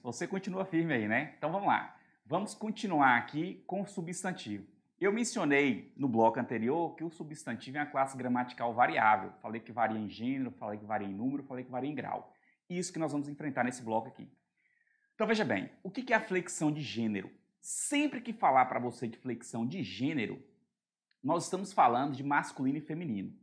Você continua firme aí, né? Então vamos lá. Vamos continuar aqui com o substantivo. Eu mencionei no bloco anterior que o substantivo é uma classe gramatical variável. Falei que varia em gênero, falei que varia em número, falei que varia em grau. Isso que nós vamos enfrentar nesse bloco aqui. Então veja bem, o que é a flexão de gênero? Sempre que falar para você de flexão de gênero, nós estamos falando de masculino e feminino.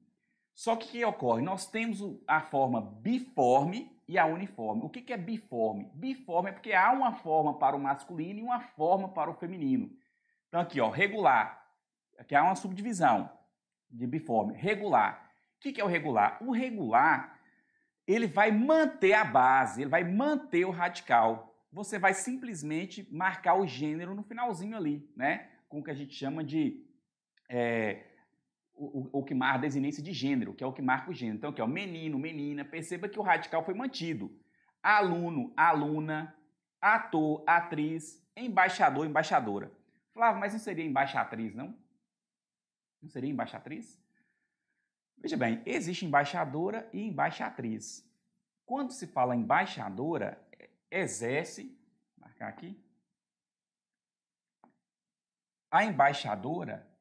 Só que o que ocorre? Nós temos a forma biforme e a uniforme. O que é biforme? Biforme é porque há uma forma para o masculino e uma forma para o feminino. Então aqui, ó, regular. Aqui há uma subdivisão de biforme. Regular. O que é o regular? O regular, ele vai manter a base, ele vai manter o radical. Você vai simplesmente marcar o gênero no finalzinho ali, né? Com o que a gente chama de o que marca a desinência de gênero, que é o que marca o gênero. Então, aqui, ó, menino, menina, perceba que o radical foi mantido. Aluno, aluna, ator, atriz, embaixador, embaixadora. Flávio, mas não seria embaixatriz, não? Não seria embaixatriz? Veja bem, existe embaixadora e embaixatriz. Quando se fala embaixadora, exerce, vou marcar aqui, a embaixadora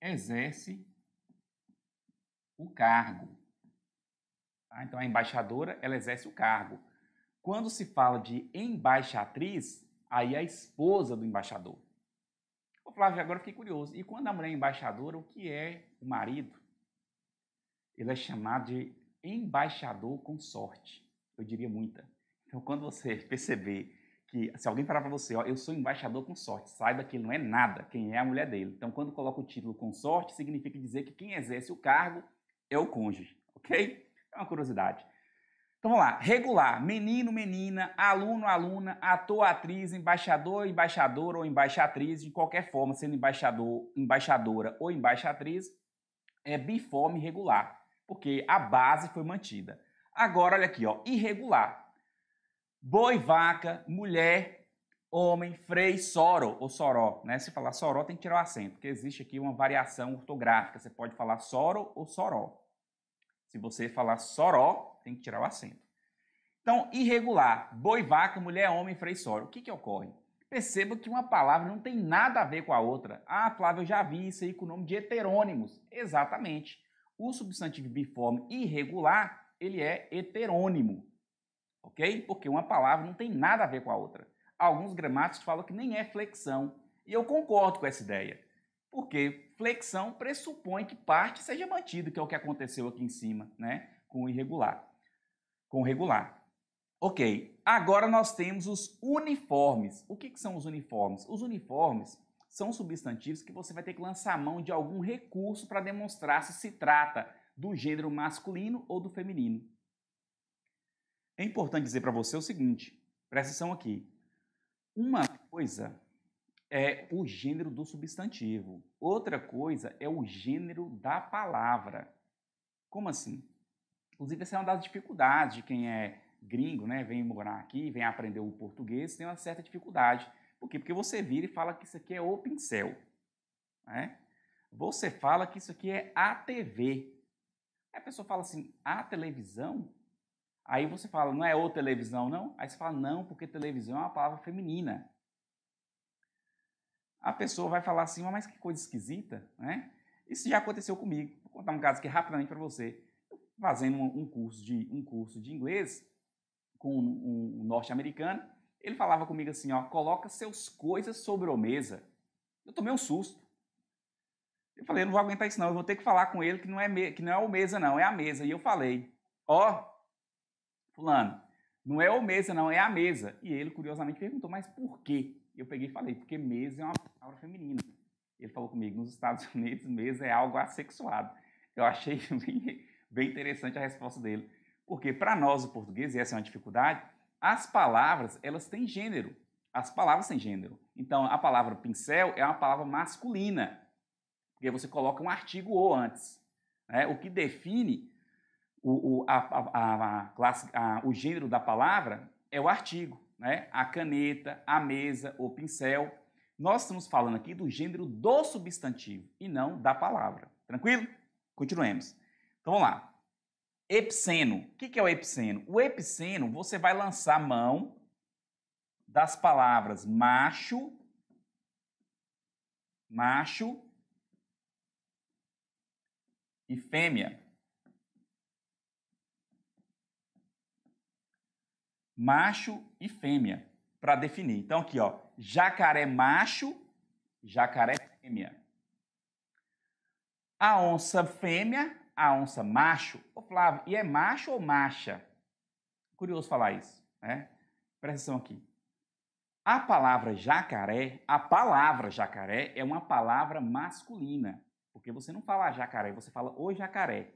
exerce o cargo. Tá? Então, a embaixadora, ela exerce o cargo. Quando se fala de embaixatriz, aí é a esposa do embaixador. Ô Flávio, agora fiquei curioso. E quando a mulher é embaixadora, o que é o marido? Ele é chamado de embaixador consorte. Eu diria muita. Então, quando você perceber que, se alguém falar para você, ó, eu sou embaixador consorte, saiba que ele não é nada, quem é a mulher dele. Então, quando coloca o título consorte, significa dizer que quem exerce o cargo é o cônjuge, ok? É uma curiosidade. Então, vamos lá. Regular, menino, menina, aluno, aluna, ator, atriz, embaixador, embaixadora ou embaixatriz, de qualquer forma, sendo embaixador, embaixadora ou embaixatriz, é biforme regular, porque a base foi mantida. Agora, olha aqui, ó, irregular. Boi, vaca, mulher, homem, frei, soro ou soró. Né? Se falar soró, tem que tirar o acento, porque existe aqui uma variação ortográfica. Você pode falar soro ou soró. Se você falar soró, tem que tirar o acento. Então, irregular. Boi, vaca, mulher, homem, frei, soro. O que ocorre? Perceba que uma palavra não tem nada a ver com a outra. Ah, Flávio, eu já vi isso aí com o nome de heterônimos. Exatamente. O substantivo biforme irregular, ele é heterônimo. Ok? Porque uma palavra não tem nada a ver com a outra. Alguns gramáticos falam que nem é flexão. E eu concordo com essa ideia. Porque flexão pressupõe que parte seja mantida, que é o que aconteceu aqui em cima, né? Com o irregular. Com o regular. Ok, agora nós temos os uniformes. O que são os uniformes? Os uniformes são substantivos que você vai ter que lançar a mão de algum recurso para demonstrar se trata do gênero masculino ou do feminino. É importante dizer para você o seguinte, presta atenção aqui. Uma coisa é o gênero do substantivo, outra coisa é o gênero da palavra. Como assim? Inclusive, essa é uma das dificuldades de quem é gringo, né? Vem morar aqui, vem aprender o português, tem uma certa dificuldade. Por quê? Porque você vira e fala que isso aqui é o pincel. Né? Você fala que isso aqui é a TV. Aí a pessoa fala assim, a televisão? Aí você fala, não é o televisão, não? Aí você fala, não, porque televisão é uma palavra feminina. A pessoa vai falar assim, mas que coisa esquisita, né? Isso já aconteceu comigo. Vou contar um caso aqui rapidamente para você. Fazendo um curso de inglês com um norte-americano, ele falava comigo assim, ó, coloca seus coisas sobre a mesa. Eu tomei um susto. Eu falei, eu não vou aguentar isso não, eu vou ter que falar com ele que não é o mesa não, é a mesa. E eu falei, ó, fulano, não é o mesa não, é a mesa. E ele, curiosamente, perguntou, mas por quê? E eu peguei e falei, porque mesa é uma palavra feminina. Ele falou comigo, nos Estados Unidos, mesa é algo assexuado. Eu achei bem interessante a resposta dele. Porque para nós, o português, e essa é uma dificuldade, as palavras, elas têm gênero. As palavras têm gênero. Então, a palavra pincel é uma palavra masculina. Porque você coloca um artigo "o" antes. Né? O que define o gênero da palavra é o artigo. Né? A caneta, a mesa, o pincel. Nós estamos falando aqui do gênero do substantivo e não da palavra. Tranquilo? Continuemos. Então, vamos lá. Epiceno. O que é o epiceno? O epiceno, você vai lançar mão das palavras macho, e fêmea. Macho e fêmea, para definir. Então, aqui, ó, jacaré macho, jacaré fêmea. A onça fêmea, a onça macho. Ô, Flávio, e é macho ou macha? Curioso falar isso, né? Presta atenção aqui. A palavra jacaré é uma palavra masculina, porque você não fala jacaré, você fala o jacaré.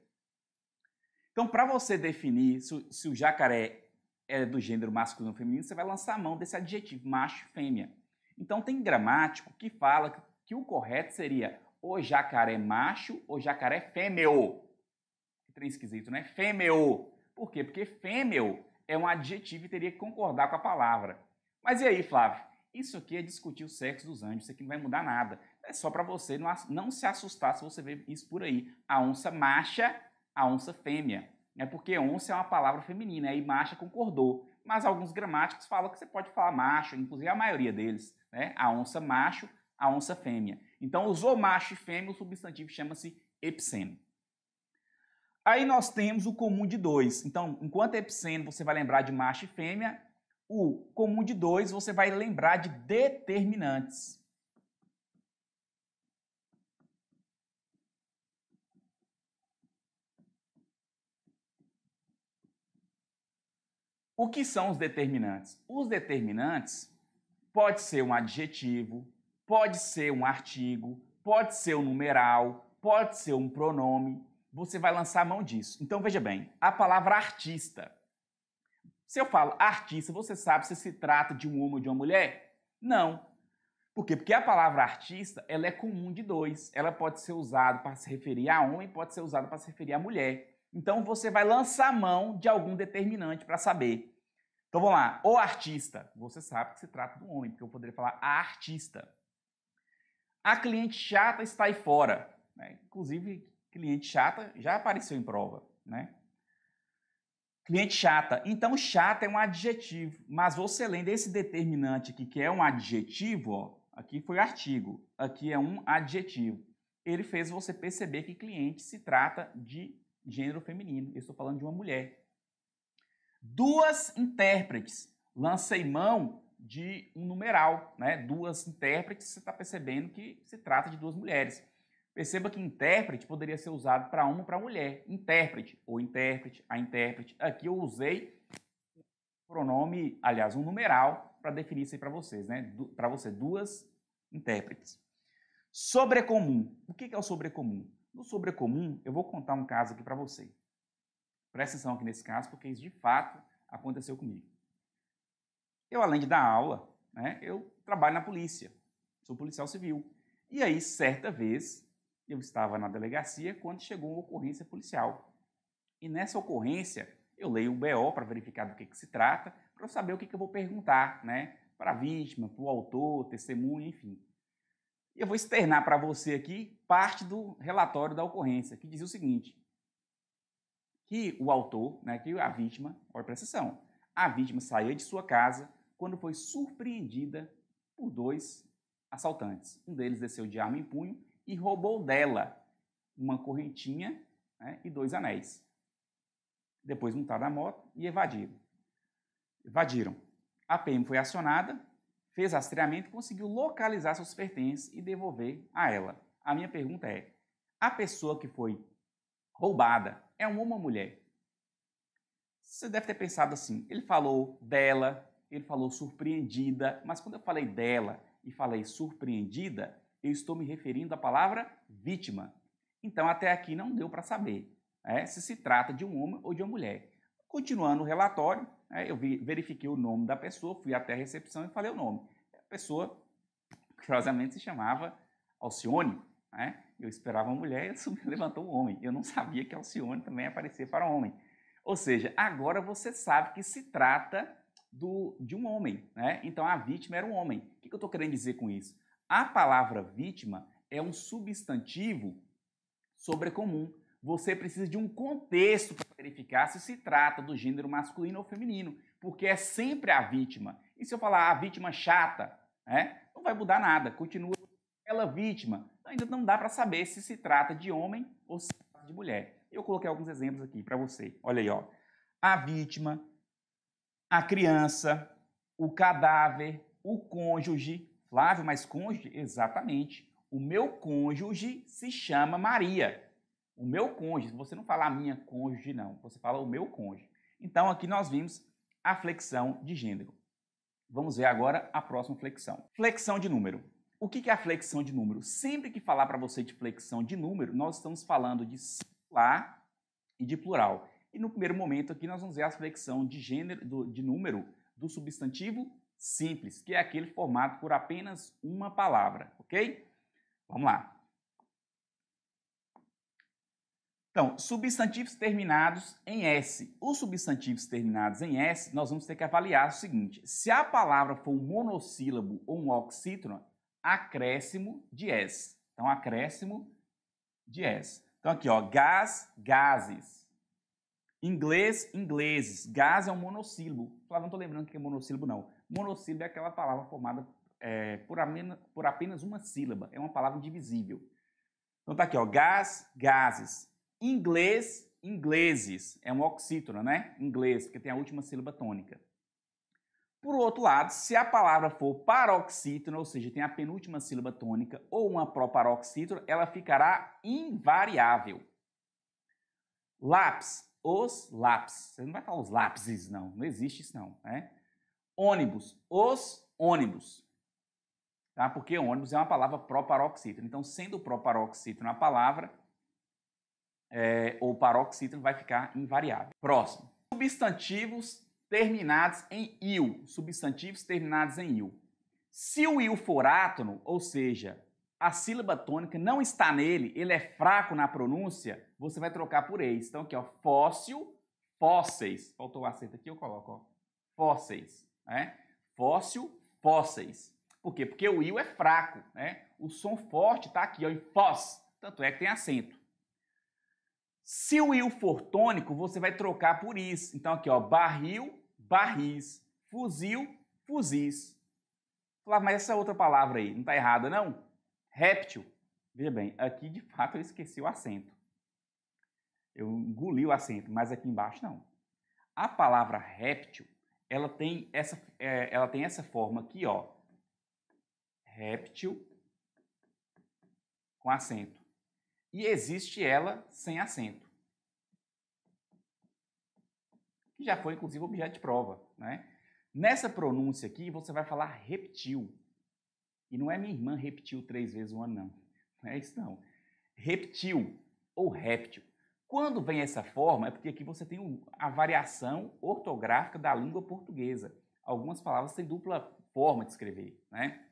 Então, para você definir se o jacaré é do gênero masculino ou feminino, você vai lançar a mão desse adjetivo, macho e fêmea. Então, tem gramático que fala que o correto seria o jacaré macho ou jacaré fêmeo. Que trem esquisito, né? Fêmeo. Por quê? Porque fêmeo é um adjetivo e teria que concordar com a palavra. Mas e aí, Flávio? Isso aqui é discutir o sexo dos anjos, isso aqui não vai mudar nada. É só para você não se assustar se você ver isso por aí. A onça macha, a onça fêmea. É porque onça é uma palavra feminina, aí macha concordou. Mas alguns gramáticos falam que você pode falar macho, inclusive a maioria deles, né? A onça macho, a onça fêmea. Então, usou macho e fêmea, o substantivo chama-se epiceno. Aí nós temos o comum de dois. Então, enquanto epiceno você vai lembrar de macho e fêmea, o comum de dois você vai lembrar de determinantes. O que são os determinantes? Os determinantes pode ser um adjetivo, pode ser um artigo, pode ser um numeral, pode ser um pronome. Você vai lançar a mão disso. Então, veja bem, a palavra artista. Se eu falo artista, você sabe se se trata de um homem ou de uma mulher? Não. Por quê? Porque a palavra artista, ela é comum de dois. Ela pode ser usada para se referir a homem, pode ser usada para se referir a mulher. Então, você vai lançar a mão de algum determinante para saber. Então, vamos lá. O artista. Você sabe que se trata do homem, porque eu poderia falar a artista. A cliente chata está aí fora. Né? Inclusive, cliente chata já apareceu em prova. Né? Cliente chata. Então, chata é um adjetivo. Mas você lendo esse determinante aqui, que é um adjetivo, ó, aqui foi artigo, aqui é um adjetivo. Ele fez você perceber que cliente se trata de gênero feminino. Eu estou falando de uma mulher. Duas intérpretes. Lancei mão de um numeral, né? Duas intérpretes, você está percebendo que se trata de duas mulheres. Perceba que intérprete poderia ser usado para uma ou para mulher. Intérprete, ou intérprete, a intérprete. Aqui eu usei um pronome, aliás, um numeral, para definir isso aí para vocês, né? Para você, duas intérpretes. Sobrecomum. O que é o sobrecomum? No sobrecomum, eu vou contar um caso aqui para você. Presta atenção aqui nesse caso, porque isso de fato aconteceu comigo. Eu, além de dar aula, né, eu trabalho na polícia, sou policial civil. E aí, certa vez, eu estava na delegacia quando chegou uma ocorrência policial. E nessa ocorrência, eu leio o BO para verificar do que se trata, para eu saber o que eu vou perguntar, né, para a vítima, para o autor, testemunha, enfim. E eu vou externar para você aqui parte do relatório da ocorrência, que dizia o seguinte, que o autor, né, que a vítima, olha presta atenção, a vítima saía de sua casa quando foi surpreendida por dois assaltantes. Um deles desceu de arma em punho e roubou dela uma correntinha, né, e 2 anéis. Depois montaram na moto e evadiram. A PM foi acionada, fez rastreamento e conseguiu localizar seus pertences e devolver a ela. A minha pergunta é, a pessoa que foi roubada é um homem ou uma mulher? Você deve ter pensado assim, ele falou dela, ele falou surpreendida, mas quando eu falei dela e falei surpreendida, eu estou me referindo à palavra vítima. Então, até aqui não deu para saber se se trata de um homem ou de uma mulher. Continuando o relatório, eu verifiquei o nome da pessoa, fui até a recepção e falei o nome. A pessoa, curiosamente, se chamava Alcione. Eu esperava uma mulher e levantou um homem. Eu não sabia que Alcione também aparecia para homem. Ou seja, agora você sabe que se trata de um homem. Né? Então, a vítima era um homem. O que eu estou querendo dizer com isso? A palavra vítima é um substantivo sobrecomum. você precisa de um contexto para verificar se trata do gênero masculino ou feminino, porque é sempre a vítima. E se eu falar a vítima chata, não vai mudar nada, continua aquela vítima. Ainda não dá para saber se trata de homem ou se trata de mulher. Eu coloquei alguns exemplos aqui para você. Olha aí, ó. A vítima, a criança, o cadáver, o cônjuge. Flávio, mas cônjuge? Exatamente. O meu cônjuge se chama Maria. O meu cônjuge, você não fala a minha cônjuge, não. Você fala o meu cônjuge. Então, aqui nós vimos a flexão de gênero. Vamos ver agora a próxima flexão. Flexão de número. O que é a flexão de número? Sempre que falar para você de flexão de número, nós estamos falando de singular e de plural. E no primeiro momento aqui nós vamos ver a flexão de gênero, de número do substantivo simples, que é aquele formado por apenas uma palavra, ok? Vamos lá. Então, substantivos terminados em S. Os substantivos terminados em S, nós vamos ter que avaliar o seguinte: se a palavra for um monossílabo ou um oxítono, acréscimo de S. Então, acréscimo de S. Então, aqui, ó, gás, gases. Inglês, ingleses. Gás é um monossílabo. Não estou lembrando que é monossílabo, não. Monossílabo é aquela palavra formada por apenas uma sílaba. É uma palavra indivisível. Então, tá aqui, ó, gás, gases. Inglês, ingleses. É um oxítono, né? Inglês, porque tem a última sílaba tônica. Por outro lado, se a palavra for paroxítono, ou seja, tem a penúltima sílaba tônica, ou uma proparoxítono, ela ficará invariável. Lápis, os lápis. Você não vai falar os lápis, não. Não existe isso, não. Né? Ônibus, os ônibus. Tá? Porque ônibus é uma palavra proparoxítono. Então, sendo proparoxítono a palavra, ou paroxítono, vai ficar invariável. Próximo. Substantivos terminados em -il. Substantivos terminados em -il. Se o -il for átono, ou seja, a sílaba tônica não está nele, ele é fraco na pronúncia, você vai trocar por eis. Então, aqui, ó, fóssil, fósseis. Faltou o acento aqui, eu coloco, ó. Fósseis. Né? Fóssil, fósseis. Por quê? Porque o -il é fraco. Né? O som forte está aqui, ó, em fós. Tanto é que tem acento. Se o -il for tônico, você vai trocar por is. Então, aqui, ó, barril, barris. Fuzil, fuzis. Flávio, mas essa outra palavra aí, não está errada, não? Réptil. Veja bem, aqui, de fato, eu esqueci o acento. Eu engoli o acento, mas aqui embaixo, não. A palavra réptil, ela tem essa forma aqui, ó. Réptil com acento. E existe ela sem acento. Que já foi, inclusive, objeto de prova. Né? Nessa pronúncia aqui, você vai falar reptil. E não é minha irmã repetiu 3 vezes o ano, não. Não é isso, não. Reptil ou réptil. Quando vem essa forma, é porque aqui você tem a variação ortográfica da língua portuguesa. Algumas palavras têm dupla forma de escrever. Né?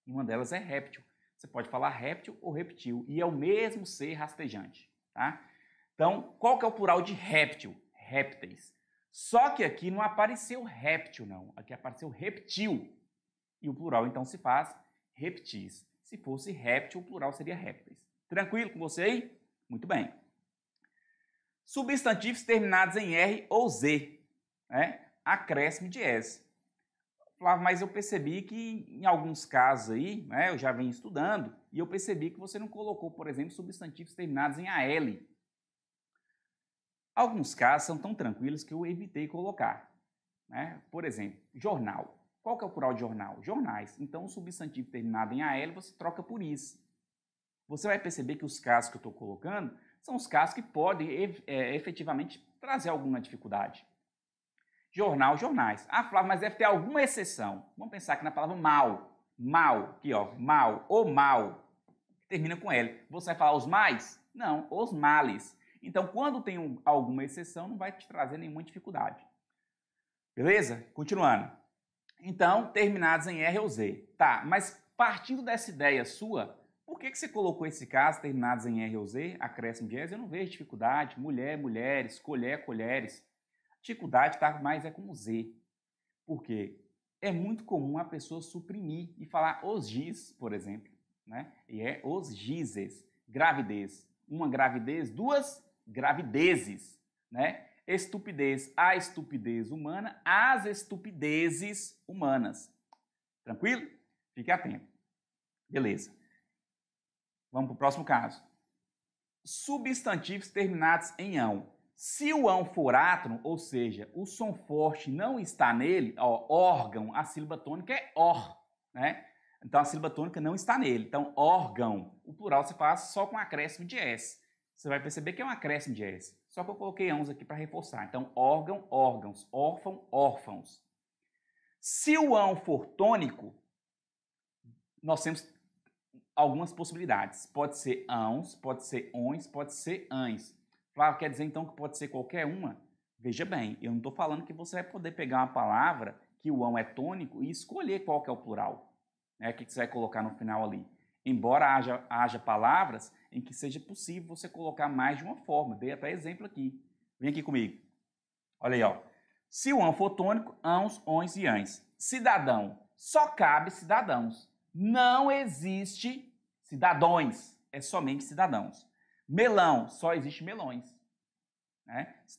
E uma delas é réptil. Você pode falar réptil ou reptil, e é o mesmo ser rastejante, tá? Então, qual que é o plural de réptil? Répteis. Só que aqui não apareceu réptil, não. Aqui apareceu reptil. E o plural, então, se faz reptis. Se fosse réptil, o plural seria répteis. Tranquilo com você aí? Muito bem. Substantivos terminados em R ou Z. Né? Acréscimo de S. Flávio, mas eu percebi que em alguns casos aí, né, eu já venho estudando, e eu percebi que você não colocou, por exemplo, substantivos terminados em AL. Alguns casos são tão tranquilos que eu evitei colocar. Né? Por exemplo, jornal. Qual que é o plural de jornal? Jornais. Então, o substantivo terminado em AL você troca por is. Você vai perceber que os casos que eu estou colocando são os casos que podem efetivamente trazer alguma dificuldade. Jornal, jornais. Ah, Flávio, mas deve ter alguma exceção. Vamos pensar aqui na palavra mal. Mal, aqui ó, mal, ou mal, que termina com L. Você vai falar os mais? Não, os males. Então, quando tem alguma exceção, não vai te trazer nenhuma dificuldade. Beleza? Continuando. Então, terminados em R ou Z. Tá, mas partindo dessa ideia sua, por que você colocou esse caso, terminados em R ou Z, acréscimo de S? Eu não vejo dificuldade. Mulher, mulheres, colher, colheres. Dificuldade está mais com o Z. Por quê? É muito comum a pessoa suprimir e falar os giz, por exemplo. Né? E é os gizes. Gravidez. Uma gravidez, 2 gravidezes, né? Estupidez, a estupidez humana, as estupidezes humanas. Tranquilo? Fique atento. Beleza. Vamos para o próximo caso. Substantivos terminados em ão. Se o ão for átono, ou seja, o som forte não está nele, ó, órgão, a sílaba tônica é or, né? Então a sílaba tônica não está nele. Então, órgão. O plural você faz só com acréscimo de S. Você vai perceber que é um acréscimo de S. Só que eu coloquei ãos aqui para reforçar. Então, órgão, órgãos, órfão, órfãos. Se o ão for tônico, nós temos algumas possibilidades. Pode ser ãos, pode ser ões, pode ser ães. Flávio, quer dizer então que pode ser qualquer uma? Veja bem, eu não estou falando que você vai poder pegar uma palavra que o ão é tônico e escolher qual que é o plural, né, que você vai colocar no final ali. Embora haja palavras em que seja possível você colocar mais de uma forma. Dei até exemplo aqui. Vem aqui comigo. Olha aí, ó. Se o ão for tônico, ãos, ões e ães. Cidadão, só cabe cidadãos. Não existe cidadões, é somente cidadãos. Melão, só existe melões. Né? Você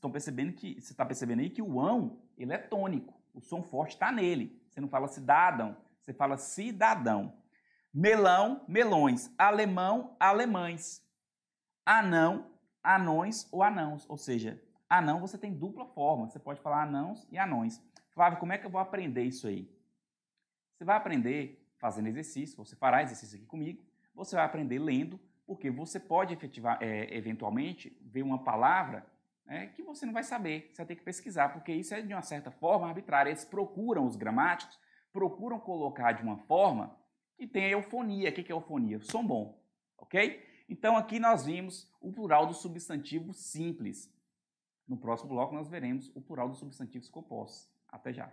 está percebendo aí que o ão ele é tônico. O som forte está nele. Você não fala cidadão, você fala cidadão. Melão, melões. Alemão, alemães. Anão, anões ou anãos. Ou seja, anão você tem dupla forma. Você pode falar anãos e anões. Flávio, como é que eu vou aprender isso aí? Você vai aprender fazendo exercício. Você fará exercício aqui comigo. Você vai aprender lendo, porque você pode eventualmente ver uma palavra que você não vai saber. Você vai ter que pesquisar, porque isso é de uma certa forma arbitrária. Eles procuram, os gramáticos, procuram colocar de uma forma que tenha eufonia. O que é eufonia? Som bom, ok? Então aqui nós vimos o plural do substantivo simples. No próximo bloco nós veremos o plural dos substantivos compostos. Até já!